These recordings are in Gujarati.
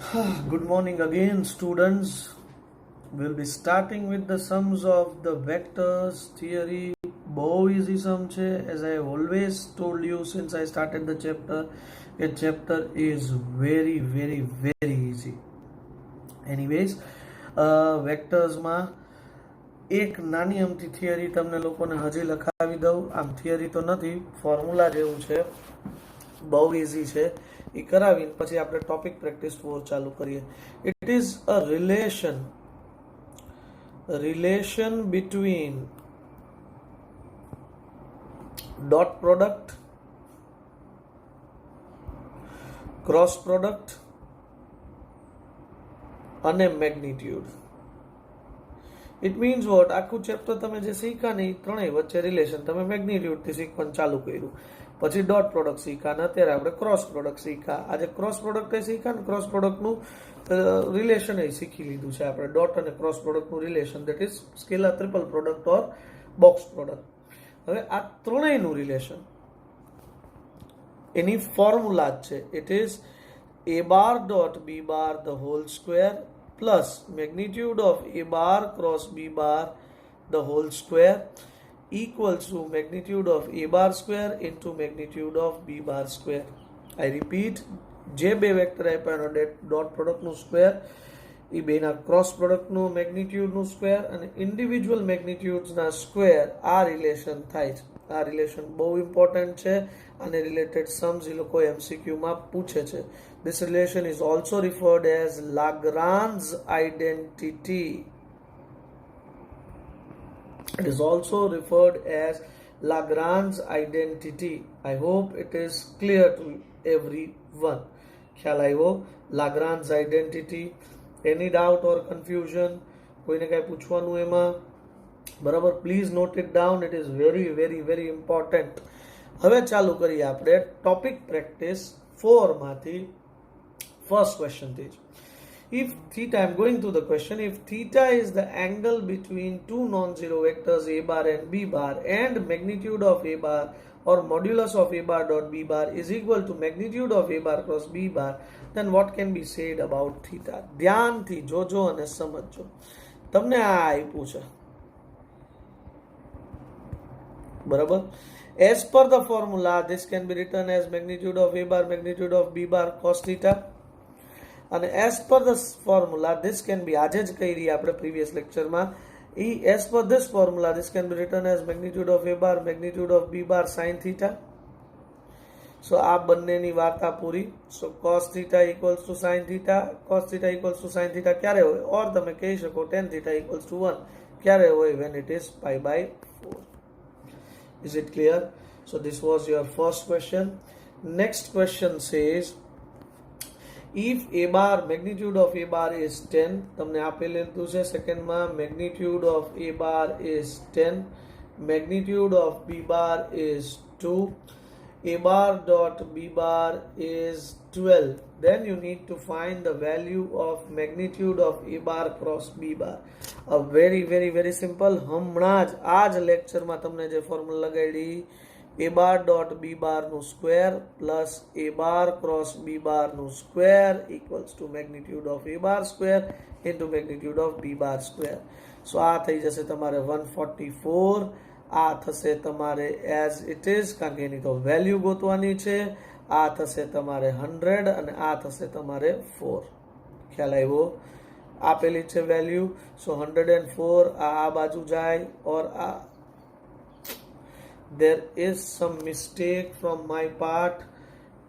Good morning again, students. We'll be starting with the sums of the vectors theory. બહુ easy sum છે. As I have always told you since I started the chapter, a chapter is very easy. Anyways, વેક્ટર્સમાં એક નાની અમથી થિયરી તમને લોકોને હજી લખાવી દઉં. આમ થિયરી તો નથી, ફોર્મ્યુલા જેવું છે, બહુ ઇઝી છે. એ કરાવીને પછી આપણે ટોપિક પ્રેક્ટિસ 4 ચાલુ કરીએ. It is a relation between dot product, cross product અને મેગ્નિટ્યુડ. ઇટ મીન્સ વોટ, આખું ચેપ્ટર તમે જે શીખ્યા ને એ ત્રણેય વચ્ચે રિલેશન તમે મેગ્નિટ્યુડથી શીખવાનું ચાલુ કર્યું. પછી ડોટ પ્રોડક્ટ શીખ્યા અને અત્યારે આપણે ક્રોસ પ્રોડક્ટ શીખ્યા. આજે ક્રોસ પ્રોડક્ટ શીખ્યા ને ક્રોસ પ્રોડક્ટનું રિલેશન એ શીખી લીધું છે આપણે. ડોટ અને ક્રોસ પ્રોડક્ટનું relation, that is scalar triple product or box product. હવે આ ત્રણેયનું રિલેશન એની ફોર્મ્યુલા જ છે. It is a bar dot b bar the whole square plus magnitude of a bar cross b bar the whole square equals to magnitude of a bar square into magnitude of b bar square. I repeat, જે બે વેક્ટર આપ્યા ડોટ પ્રોડક્ટનું સ્ક્વેર, એ બેના ક્રોસ પ્રોડક્ટનું મેગ્નિટ્યુડનું સ્ક્વેર અને ઇન્ડિવિજ્યુઅલ મેગ્નિટ્યુડ્સના સ્ક્વેર, આ રિલેશન થાય છે. આ રિલેશન બહુ ઇમ્પોર્ટન્ટ છે. આને રિલેટેડ सम्स એ લોકો એમસીક્યુમાં પૂછે છે. This relation is also referred as Lagrange identity. It is also referred as Lagrange identity. I hope it is clear to everyone. ખ્યાલ આવ્યો? Lagrange identity. Any doubt or confusion? કોઈને કાંઈ પૂછવાનું એમાં? બરાબર, please note it down. It is very important. હવે ચાલુ કરીએ આપણે ટોપિક પ્રેક્ટિસ 4 માંથી ફર્સ્ટ ક્વેશ્ચન થી. If theta, I am going to the question, if theta is the angle between two non-zero vectors a bar and b bar and magnitude of a bar or modulus of a bar dot b bar is equal to magnitude of a bar cross b bar, then what can be said about theta? ધ્યાનથી જોજો અને સમજજો. તમને આ આપ્યું છે, બરાબર? As per the formula, this can be written as magnitude of a bar magnitude of b bar cos theta. And as per this formula, this can be, આજે જ કહી રહી આપણે પ્રીવિયસ લેક્ચરમાં, as per this formula, this can be written as magnitude of a bar magnitude of b bar sin theta. So આ બંનેની વાર્તા પૂરી. So cos theta equals to sin theta, cos theta equals to sin theta ક્યારે હોય? ઓર તમે કહી શકો tan theta equals to 1 ક્યારે હોય? when it is pi by 4. Is it clear? So this was your first question. Next question says, if a bar, magnitude of a bar is 10, તમને આપેલું છે સેકન્ડમાં, magnitude of a bar is 10, magnitude of b bar is 2, a bar dot b bar is 12, then you need to find the value of magnitude of a bar cross b bar. A very simple. હમણાં જ આ જ લેક્ચરમાં તમને જે ફોર્મ્યુલા લગાડી, a bar dot b bar નું square plus a bar cross b bar નું square equals to magnitude of a bar square into magnitude of b bar square. So આ થઈ જશે તમારે 144. આ થશે તમારે as it is, કારણ કે એની તો વેલ્યુ ગોતવાની છે. આ થશે તમારે 100 અને આ થશે તમારે 4. ખ્યાલ આવ્યો? આપેલી છે વેલ્યુ. સો 104 આ બાજુ જાય, ઓર આ there is some mistake from my part.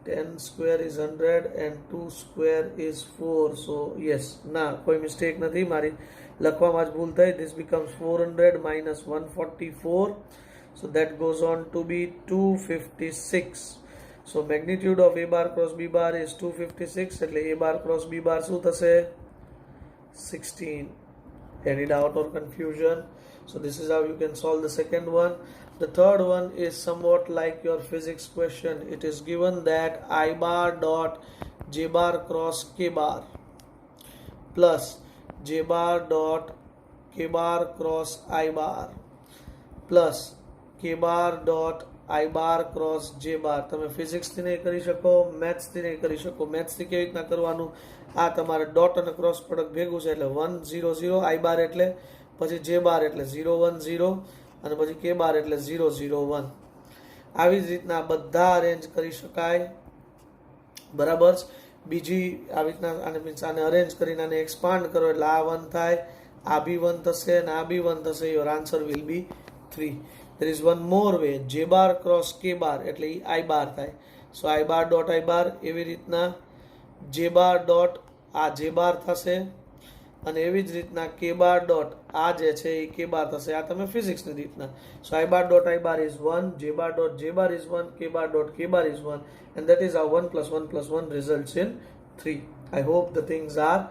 10 square is 100 and 2 square is 4. So yes, ના કોઈ મિસ્ટેક નથી, મારી લખવામાં જ ભૂલ થઈ. This becomes 400 minus 144. So that goes on to be 256. So magnitude of a bar cross b bar is 256. એટલે a bar cross b bar શું થશે? 16. Any doubt or confusion? So this is how you can solve the second one. The third one is somewhat like your physics question. It is given that I bar dot j bar cross k bar plus j bar dot k bar cross I bar plus k bar dot I bar cross જે બાર. તમે ફિઝિક્સથી નહીં કરી શકો, મેથ્સથી નહીં કરી શકો. મેથ્સથી કેવી રીતના કરવાનું? આ તમારે ડોટ અને ક્રોસ પ્રોડક્ટ ભેગું છે એટલે 1 0 0, આઈ બાર એટલે, પછી જે બાર એટલે 0 1 0, અને પછી કે બાર એટલે 0 0 1. આવી જ રીતના બધા અરેન્જ કરી શકાય. બરાબર. બીજી આવી રીતના આને મીન્સ આને અરેન્જ કરીને આને એક્સપાન્ડ કરો એટલે આ 1 થાય, આ બી 1 થશે અને આ બી 1 થશે. Your answer will be 3. there is one more way. જે બાર ક્રોસ કે બાર એટલે એ આઈ બાર થાય. સો આઈ બાર ડોટ આઈ બાર, એવી રીતના જે બાર ડોટ આ જે બાર થશે, અને એવી જ રીતના કે બાર ડોટ આ જે છે એ કે બાર થશે. આ તમે ફિઝિક્સની રીતના. સો આઈ બાર ડોટ આઈ બાર ઇઝ 1, જે બાર ડોટ જે બાર ઇઝ 1, કે બાર ડોટ કે bar is 1, and that is how 1 plus 1 plus 1 results in 3. I hope the things are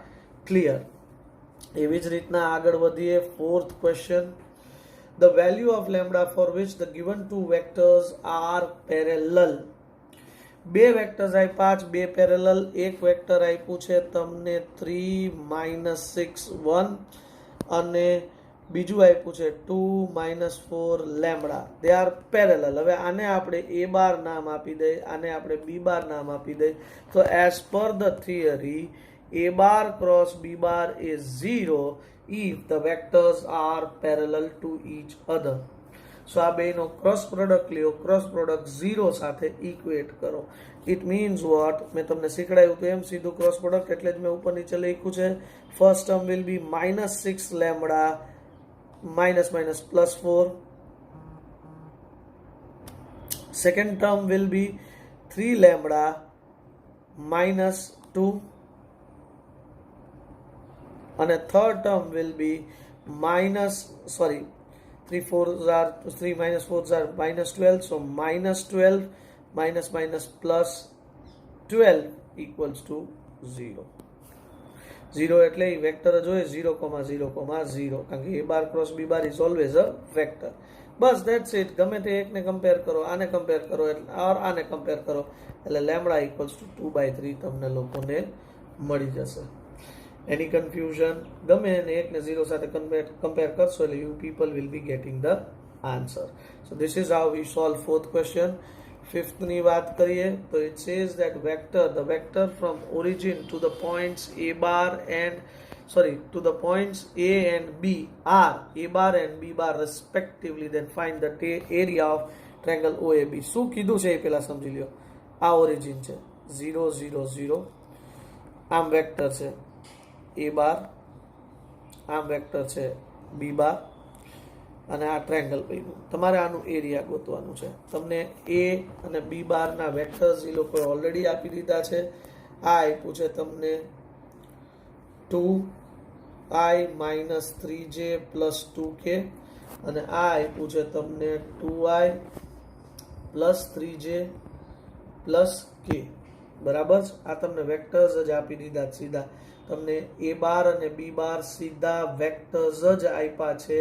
clear. એવી જ રીતના આગળ વધીએ. 4th question. The value of lambda for which the given two vectors are parallel. બે વેક્ટર્સ આપ્યા છે, બે પેરેલલ. એક વેક્ટર આપ્યું છે તમને 3 6 1, અને બીજું આપ્યું છે 2 4 લેમ્બડા. They are parallel. હવે આને આપણે એ બાર નામ આપી દઈએ, આને આપણે બી બાર નામ આપી દઈએ. તો as per the theory a bar cross b bar is 0 if the vectors are parallel to each other. So આ બેનો ક્રોસ પ્રોડક્ટ લ્યો, ક્રોસ પ્રોડક્ટ 0 સાથે ઇક્વેટ કરો. It means what? મેં તમને શીખડાયું તો એમ સીધું ક્રોસ પ્રોડક્ટ, એટલે જ મેં ઉપર નીચે લખ્યું છે. First term will be -6 lambda +4. Second term will be 3 lambda -2, અને third term will be 3 4s are 3 - 4s are -12, so -12 +12 equals to 0. 0 એટલે એ વેક્ટર જ હોય 0, 0, 0, કારણ કે a bar cross b bar is always a vector. Bus that's it. ગમે તે એકને કમ્પેર કરો, આને કમ્પેર કરો એટલે આને કમ્પેર કરો એટલે લેમ્બડા ઇક્વલ્સ ટુ 2/3 તમને લોકોને મળી જશે. એની કન્ફ્યુઝન? ગમે એને એકને 0 સાથે કમ્પેર કરશો એટલે you people will be gating the answer. So this is how we solve 4th question. 5th ની વાત કરીએ તો it says that the vector from origin to the points a bar and to the points a and b are a bar and b bar respectively, then find the area of triangle OAB. શું કીધું છે એ પહેલા સમજી લ્યો. આ ઓરિજિન છે 0 0 0, આમ વેક્ટર છે a બાર, આમ વેક્ટર છે b બાર, અને આ ટ્રાયંગલ બન્યું. તમારે આનું એરિયા ગોતવાનું છે. તમને a અને b બારના વેક્ટર્સ એ લોકોએ ઓલરેડી આપી દીધા છે. આ આપ્યું છે તમને 2i - 3j + 2k, અને આ આપ્યું છે તમને 2i + 3j + k. બરાબર. આ તમને વેક્ટર્સ જ આપી દીધા સીધા. તમને a બાર અને b બાર સીધા વેક્ટર્સ જ આપ્યા છે.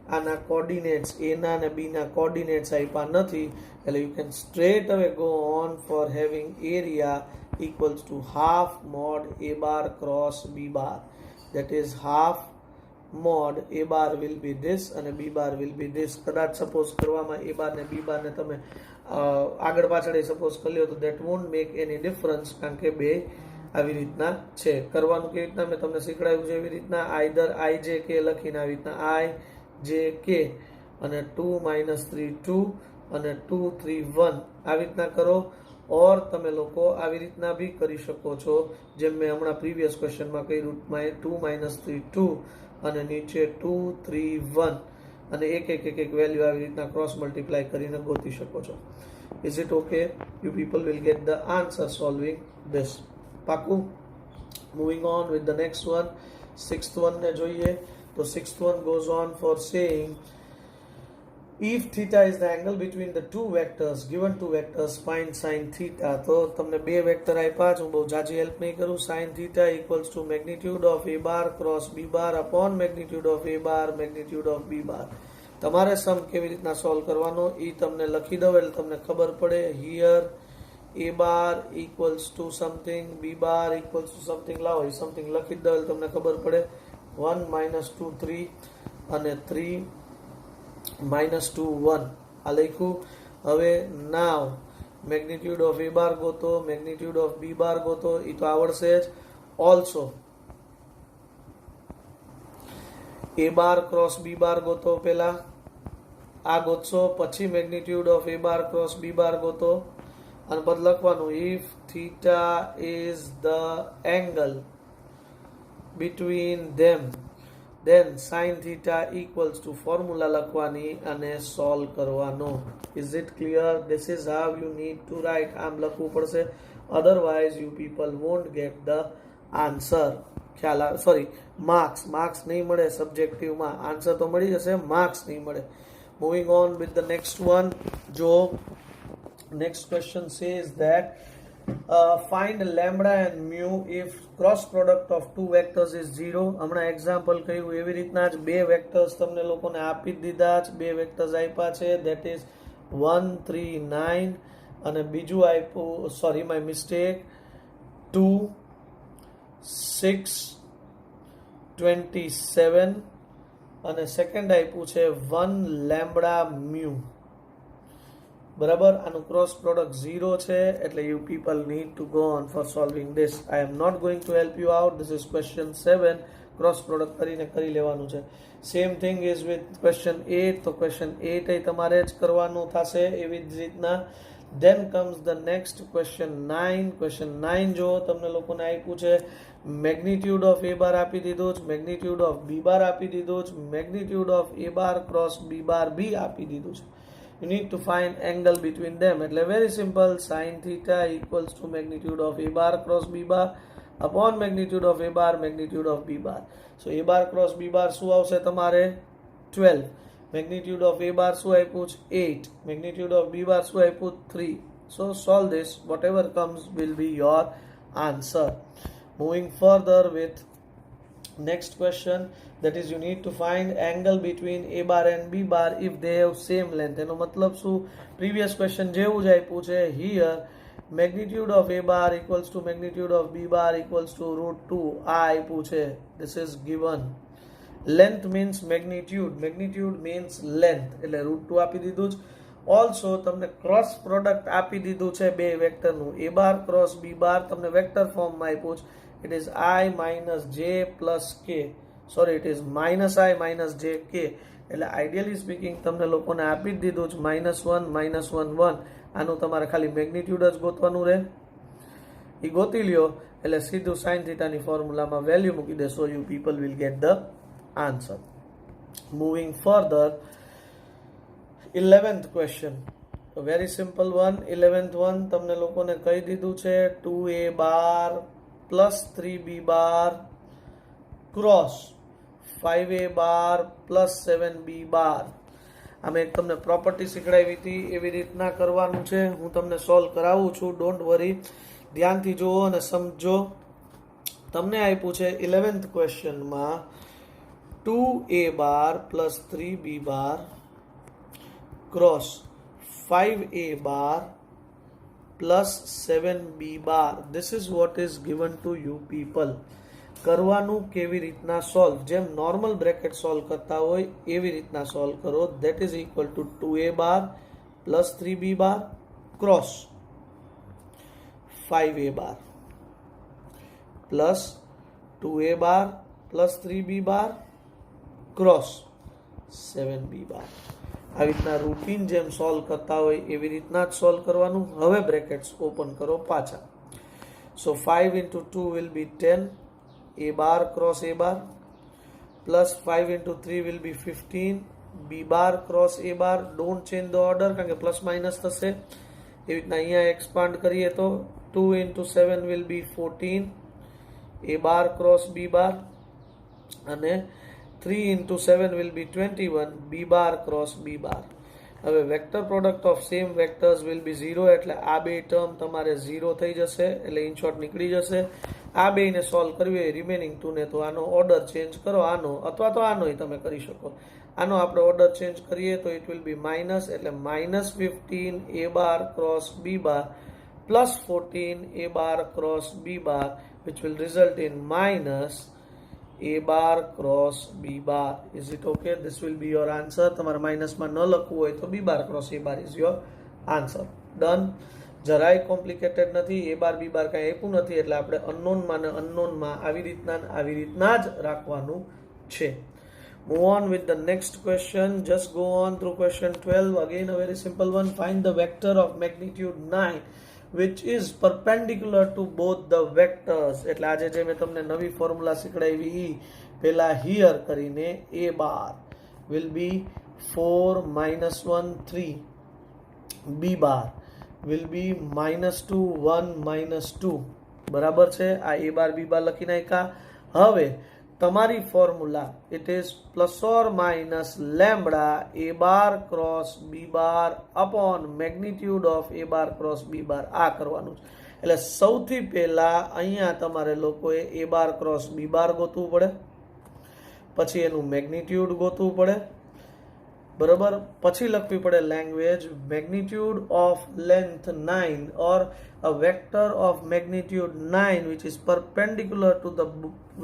આના કોર્ડિનેટ્સ a ના અને b ના કોર્ડિનેટ્સ આપ્યા નથી. એટલે યુ કેન સ્ટ્રેટ અવે go on for having area equals to half mod a bar cross b bar. That is half mod a bar will be this and b bar will be this. કદાચ સપોઝ કરવામાં a bar ને b bar ને તમે આગળ પાછળ સપોઝ કરી લો તો that won't make any difference, કારણ કે બે આવી રીતના છે. કરવાનું કેવી રીતના મેં તમને શીખડાવ્યું છે એવી રીતના આઈધર i j k લખીને આવી રીતના i j k અને 2 - 3 2 અને 2 3 1 આવી રીતના કરો. ઓર તમે લોકો આવી રીતના બી કરી શકો છો, જેમ મેં હમણાં પ્રીવિયસ ક્વેશ્ચનમાં કર્યું. 2 - 3 2 અને નીચે 2 3 1, અને એક વેલ્યુ આવી રીતના ક્રોસ મલ્ટીપ્લાય કરીને ગોતી શકો છો. Is it okay? You people will get the answer solving this. પાકું? Moving on with the next one. 6th one ને જોઈએ તો 6th one goes on for saying if theta is the angle between the two vectors, given two vectors, find sin theta. તો તમને બે વેક્ટર આપ્યા છે, હું બહુ જાજી હેલ્પ નહીં કરું. sin theta equals to magnitude of a bar cross b bar upon magnitude of a bar magnitude of b bar. તમારે સમ કેવી રીતના સોલ્વ કરવાનો એ તમને લખી દઉં એટલે તમને ખબર પડે. Here a bar equals to something, b bar equals to something. લાવો એ સમથિંગ લખી દઉં એટલે તમને ખબર પડે. 1 - 2 3 અને 3 - 2 1 આ લખ્યું. હવે નાવ મેગ્નિટ્યુડ ઓફ એ બાર ગોતો, મેગ્નિટ્યુડ ઓફ બી બાર ગોતો, એ તો આવડશે જ. Also a bar cross B bar ગોતો, પેલા આ ગોતશો, પછી magnitude of A bar cross B bar ગોતો, અને પછી લખવાનું if theta is the angle between them then sin theta equals to formula લખવાની અને સોલ્વ કરવાનો. Is it clear? This is how you need to write. આમ લખવું પડશે, otherwise you people won't get the answer. ખ્યાલ આવે? સોરી, માર્ક્સ નહીં મળે સબ્જેક્ટિવમાં. આન્સર તો મળી જશે, માર્ક્સ નહીં મળે. Moving on with the next one. જો next question says that find lambda and mu if cross product of two vectors is 0. હમણાં એક્ઝામ્પલ કહ્યું એવી રીતના જ બે વેક્ટર્સ તમને લોકોને આપી દીધા જ. બે વેક્ટર્સ આપ્યા છે, that is 1 3 9 અને બીજું આપ્યું, સોરી માય મિસ્ટેક, 2 6 27 અને સેકન્ડ આપ્યું છે 1 લેમ્બડા મ્યુ. બરાબર, આનું ક્રોસ પ્રોડક્ટ 0 છે, એટલે you people need to go on for solving this. I am not going to help you out. This is question 7. Cross product કરીને કરી લેવાનું છે. Same thing is with question 8. તો ક્વેશ્ચન 8 એ તમારે જ કરવાનું થશે એવી જ રીતના. Then comes the next question 9. Question 9 જો તમને લોકોને આપ્યું છે મેગ્નિટ્યુડ ઓફ એ બાર આપી દીધું જ, મેગ્નિટ્યુડ ઓફ બી બાર આપી દીધું જ, magnitude of A bar cross B bar B આપી દીધું છે. You need to find angle between them. એટલે very simple, sin theta equals to magnitude of a bar cross b bar upon magnitude of a bar magnitude of b bar. So a bar cross b bar શું આવશે તમારે 12. Magnitude of a bar શું આપ્યું છે 8. Magnitude of b bar શું આપ્યું 3. So solve this, whatever comes will be your answer. Moving further with next question, that is you need to find angle between a bar and b bar if they have same length. એનો મતલબ શું? previous question જેવું જ આપ્યું છે. here magnitude of a bar equals to magnitude of b bar equals to √2. આ આપ્યું છે, this is given. length means magnitude, magnitude means length, એટલે √2 આપી દીધું જ. ઓલ્સો તમને ક્રોસ પ્રોડક્ટ આપી દીધું છે બે વેક્ટરનું, a bar cross b bar તમને વેક્ટર ફોર્મમાં આપ્યું છે. it is I minus j plus k. Sorry, it is minus I minus j k. એટલે આઈડિયલી સ્પીકિંગ તમને લોકોને આપી જ દીધું છે -1 -1 1. આનું તમારે ખાલી મેગ્નિટ્યુડ જ ગોતવાનું રહે. એ ગોતી લ્યો એટલે સીધું સાઇન થીટાની ફોર્મ્યુલામાં વેલ્યુ મૂકી દેશો. You people will get the answer. Moving further, 11th question, very simple one. 11th one તમને લોકોને કહી દીધું છે 2a બાર પ્લસ 3b બાર ક્રોસ 5a બાર પ્લસ 7b બાર. આમે એક તમને પ્રોપર્ટી શીખડાવી હતી, એવી રીતના કરવાનું છે. હું તમને સોલ્વ કરાવું છું, ડોન્ટ વરી. ધ્યાનથી જુઓ અને સમજો. તમને આપ્યું છે 11th ક્વેશ્ચનમાં 2a bar plus 3b bar cross 5a bar plus 7b bar. This is what is given to you people. કરવાનું કેવી રીતના સોલ્વ? જેમ નોર્મલ બ્રેકેટ સોલ્વ કરતા હોય એવી રીતના સોલ્વ કરો. that is equal to 2a bar plus 3b bar cross 5a bar plus 2a bar plus 3b bar cross 7b bar. આવી રીતના રૂટીન જેમ સોલ્વ કરતા હોય એવી રીતના જ સોલ્વ કરવાનું. હવે બ્રેકેટ્સ ઓપન કરો પાછા. સો 5 into 2 will be 10 a bar cross a bar plus 5 into 3 will be 15 b bar cross a bar. don't change the order કારણ કે પ્લસ માઇનસ થશે. એવી રીતના અહીંયા એક્સપાન્ડ કરીએ તો 2 into 7 will be 14 a bar cross b bar અને 3 into 7 will be 21 b bar cross b bar. હવે vector product of same vectors will be 0 એટલે આ બે ટર્મ તમારે 0 થઈ જશે, એટલે ઇન શોર્ટ નીકળી જશે. આ બેને સોલ્વ કરવી હોય રિમેનિંગ 2 ને, તો આનો ઓર્ડર ચેન્જ કરો, આનો અથવા તો આનોય તમે કરી શકો. આનો આપણે ઓર્ડર ચેન્જ કરીએ તો ઇટ વિલ બી માઇનસ, એટલે -15 a bar cross b bar plus 14 a bar cross b bar which will result in minus a bar cross b bar. Is it okay? This will be your answer. તમારે માઇનસમાં ન લખવું હોય તો b bar cross a bar is your answer. Done. જરાય કોમ્પ્લિકેટેડ નથી. એ બાર બી બાર કાંઈ આપ્યું નથી એટલે આપણે અનનોનમાં ને અનનોનમાં આવી રીતના જ રાખવાનું છે. Move on with the next question. Just go on through question 12. Again a very simple one. Find the vector of magnitude 9 which is perpendicular to both the vectors. એટલે આજે જે મેં તમને નવી ફોર્મ્યુલા શીખડાવી પેલા હિયર કરીને a bar will be 4 minus 1 3, b bar will be -2 1 -2. બરાબર છે. આ a bar b bar લખી નાખ્યા. હવે તમારી formula it is plus or minus lambda a bar cross b bar upon magnitude of a bar cross b બાર આ કરવાનું છે. એટલે સૌથી પહેલા અહીંયા તમારે લોકોએ a બાર ક્રોસ b બાર ગોતવું પડે, પછી એનું મેગ્નિટ્યુડ ગોતવું પડે, બરાબર. પછી લખવી પડે language magnitude of length 9 or a vector of magnitude 9 which is perpendicular to the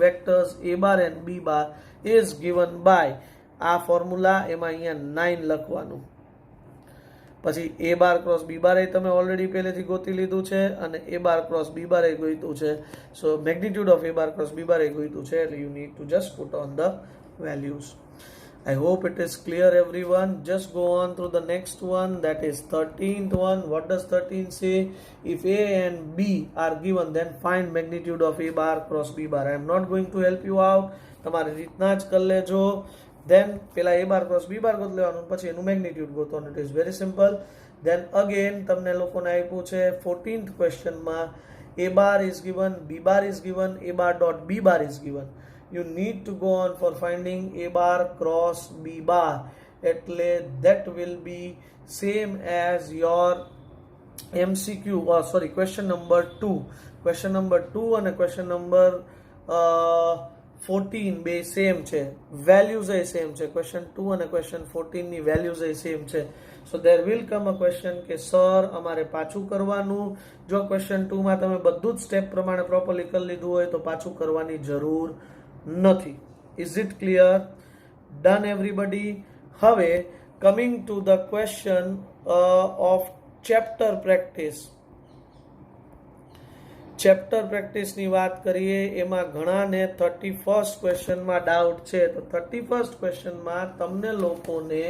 vectors a bar and b bar is given by આ ફોર્મ્યુલા એમાં અહીંયા 9 લખવાનું. પછી a bar cross b bar એ તમે ઓલરેડી પહેલેથી ગોતી લીધું છે અને a bar cross b bar એ ગોત્યું છે. So magnitude of a bar cross b bar એ ગોત્યું છે એટલે you need to just put on the values. I hope it is clear everyone. Just go on through the next one, that is 13th one. What does 13 say? If a and b are given then find magnitude of a bar cross b bar. I am not going to help you out. તમારી રીતના જ કરી લેજો. Then પેલા a bar cross b bar ગોત લેવાનું, પછી એનું magnitude ગોતવાનું. It is very simple. Then again તમને લોકોને આપ્યું છે 14th question માં a bar is given, b bar is given, a bar dot b bar is given. You need to go on for finding a bar cross b bar. એટલે that will be same as your MCQ or sorry question number 2. Question number 2 અને question number 14 બે સેમ છે, વેલ્યુઝ એ સેમ છે. question 2 અને question 14 ની વેલ્યુઝ એ સેમ છે. So there will come a question કે સર અમારે પાછું કરવાનું. જો question 2 માં તમે બધું જ સ્ટેપ પ્રમાણે પ્રોપરલી કરી લીધું હોય તો પાછું કરવાની જરૂર નથી. Is it clear? Done everybody? હવે coming to the question of chapter practice. Chapter પ્રેક્ટિસની વાત કરીએ એમાં ઘણાને 31st ક્વેશ્ચનમાં ડાઉટ છે. તો 31st ક્વેશ્ચનમાં તમને લોકોને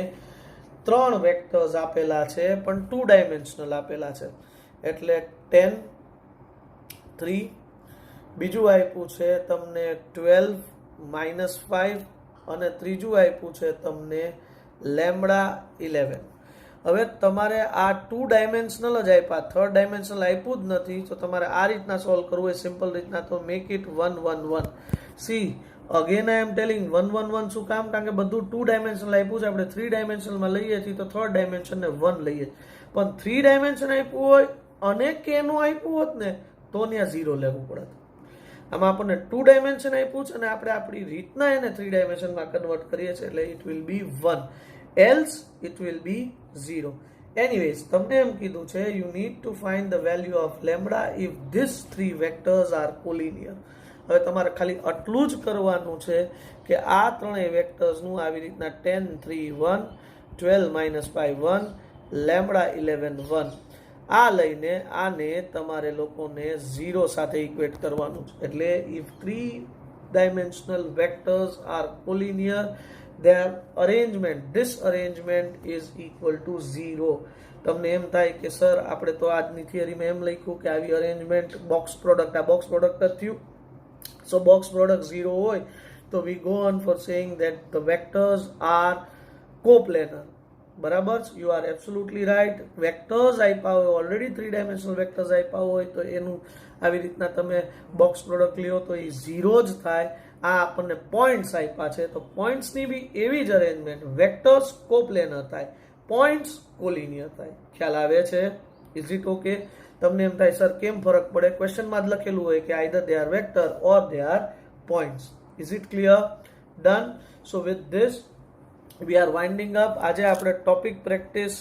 3 વેક્ટર્સ આપેલા છે પણ 2 ડાયમેન્શનલ આપેલા છે. એટલે 10 3, બીજું આપ્યું છે તમને 12 -5 અને ત્રીજું આપ્યું છે તમને લેમ્બડા 11. હવે તમારે આ 2 ડાયમેન્શનલ જ આપ્યા, 3rd ડાયમેન્શનલ આપ્યું જ નથી. તો તમારે આ રીતના સોલ્વ કરવું એ સિમ્પલ રીતના. તો make it 1 1 1. C again I M telling 1 1 1 શું કામ? કારણ કે બધું 2 ડાયમેન્શનલ આપ્યું છે. આપણે 3 ડાયમેન્શનલમાં લઈએ છીએ તો 3rd ડાયમેન્શનને 1 લઈએ. પણ 3 ડાયમેન્શન આપ્યું હોય અને કેનું આપ્યું હોત ને તો ત્યાં 0 લેવું પડે. આમાં આપણને 2 ડાયમેન્શન આપ્યું છે અને આપણે આપણી રીતના એને 3 ડાયમેન્શનમાં કન્વર્ટ કરીએ છીએ એટલે it will be 1, else it will be 0. Anyways, તમને એમ કીધું છે you need to find the value of lambda if these 3 vectors are collinear. હવે તમારે ખાલી આટલું જ કરવાનું છે કે આ ત્રણેય વેક્ટર્સનું આવી રીતના 10 3 1, 12 -5 1, લેમ્બડા 11 1 આ લઈને આને તમારે લોકોને 0 સાથે ઇક્વેટ કરવાનું છે. એટલે if 3 dimensional vectors are collinear their arrangement, this arrangement is equal to 0. તમને એમ થાય કે સર આપણે તો આજની થિયરીમાં એમ લખ્યું કે આવી અરેન્જમેન્ટ બોક્સ પ્રોડક્ટ, આ બોક્સ પ્રોડક્ટ જ થયું. સો બોક્સ પ્રોડક્ટ 0 હોય તો we go on for saying that the vectors are coplanar. બરાબર? You are absolutely right. Vectors આપ્યા હોય, ઓલરેડી 3 ડાયમેન્શનલ વેક્ટર્સ આપ્યા હોય તો એનું આવી રીતના તમે બોક્સ પ્રોડક્ટ લ્યો તો એ 0 જ થાય. આ આપણને પોઈન્ટ્સ આપ્યા છે તો પોઈન્ટ્સની બી એવી જ અરેન્જમેન્ટ, વેક્ટર્સ કોપ્લેનર થાય, પોઈન્ટ્સ કોલિનિયર થાય. ખ્યાલ આવે છે? Is it okay? તમને એમ થાય સર કેમ ફરક પડે? ક્વેશ્ચનમાં જ લખેલું હોય કે either they are vector or they are points. Is it clear? Done. So with this we are winding up. આજે આપણે ટોપિક પ્રેક્ટિસ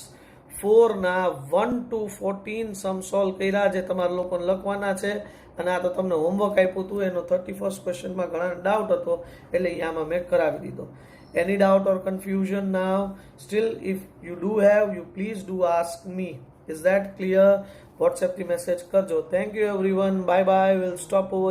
4 ના 1 to 14 સમ સોલ્વ કર્યા જે તમારા લોકોને લખવાના છે. અને આ તો તમને હોમવર્ક આપ્યું હતું એનો 31st ક્વેશ્ચનમાં ઘણા ડાઉટ હતો એટલે આમાં મેં કરાવી દીધો. Any doubt or confusion now? Still if you do have, you please do ask me. Is that clear? WhatsApp की मैसेज कर जो. Thank you everyone, bye bye, will stop over.